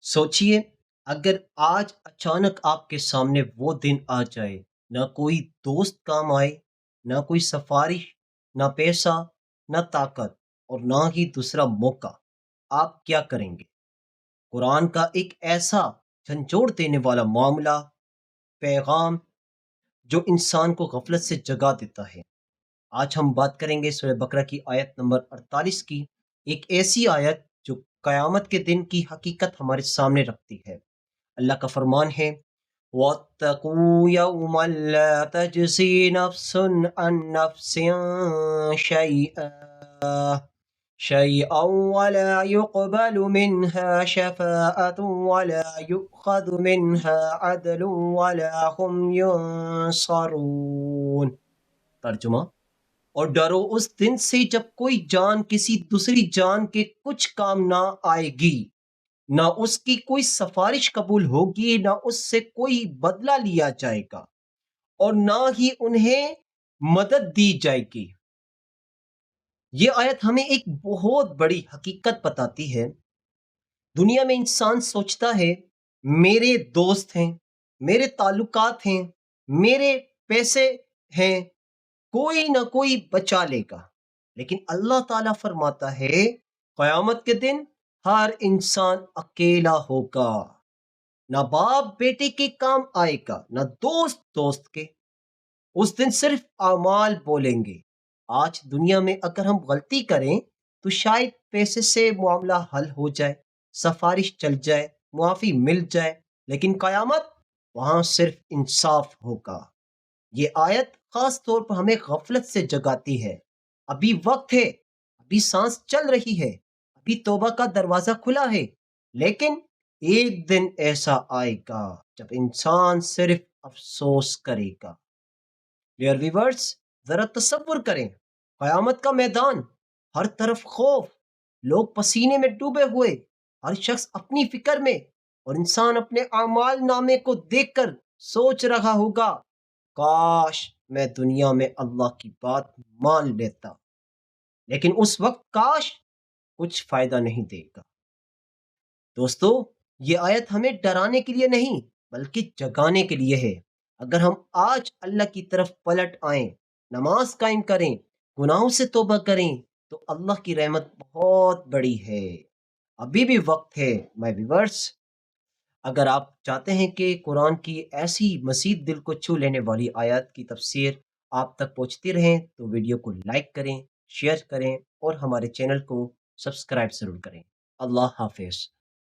सोचिए, अगर आज अचानक आपके सामने वो दिन आ जाए, ना कोई दोस्त काम आए, ना कोई सिफारिश, ना पैसा, ना ताकत और ना ही दूसरा मौका, आप क्या करेंगे? कुरान का एक ऐसा झंझोड़ देने वाला मामला, पैगाम जो इंसान को गफलत से जगा देता है। आज हम बात करेंगे सूरह बकरा की आयत नंबर 48 की, एक ऐसी आयत जो कयामत के दिन की हकीकत हमारे सामने रखती है। अल्लाह का फरमान है, वत्तकू यौमन ला तजज़ी नफ्सुन अन नफ्सिन शैअन वला युक़बलु मिन्हा शफ़ाअतुन वला युअख़ज़ु मिन्हा अदलुन वला हुम युनसरून। तर्जुमा, और डरो उस दिन से जब कोई जान किसी दूसरी जान के कुछ काम ना आएगी, ना उसकी कोई सिफारिश कबूल होगी, ना उससे कोई बदला लिया जाएगा और ना ही उन्हें मदद दी जाएगी। ये आयत हमें एक बहुत बड़ी हकीकत बताती है। दुनिया में इंसान सोचता है, मेरे दोस्त हैं, मेरे ताल्लुकात हैं, मेरे पैसे हैं, कोई ना कोई बचा लेगा। लेकिन अल्लाह ताला फरमाता है, क़यामत के दिन हर इंसान अकेला होगा। ना बाप बेटे के काम आएगा, ना दोस्त दोस्त के। उस दिन सिर्फ अमाल बोलेंगे। आज दुनिया में अगर हम गलती करें तो शायद पैसे से मामला हल हो जाए, सफारिश चल जाए, मुआफ़ी मिल जाए, लेकिन क़यामत वहां सिर्फ इंसाफ होगा। ये आयत खास तौर पर हमें गफलत से जगाती है। अभी वक्त है, अभी सांस चल रही है, अभी तौबा का दरवाजा खुला है, लेकिन एक दिन ऐसा आएगा जब इंसान सिर्फ अफसोस करेगा। डियर व्यूअर्स, जरा तसव्वुर करें, कयामत का मैदान, हर तरफ खौफ, लोग पसीने में डूबे हुए, हर शख्स अपनी फिक्र में, और इंसान अपने अमाल नामे को देखकर सोच रहा होगा, काश मैं दुनिया में अल्लाह की बात मान लेता। लेकिन उस वक्त काश कुछ फायदा नहीं देगा। दोस्तों, ये आयत हमें डराने के लिए नहीं बल्कि जगाने के लिए है। अगर हम आज अल्लाह की तरफ पलट आएं, नमाज कायम करें, गुनाहों से तौबा करें, तो अल्लाह की रहमत बहुत बड़ी है। अभी भी वक्त है। माय व्यूअर्स, अगर आप चाहते हैं कि कुरान की ऐसी मज़ीद दिल को छू लेने वाली आयत की तफसीर आप तक पहुँचती रहें, तो वीडियो को लाइक करें, शेयर करें और हमारे चैनल को सब्सक्राइब ज़रूर करें। अल्लाह हाफ़िज़।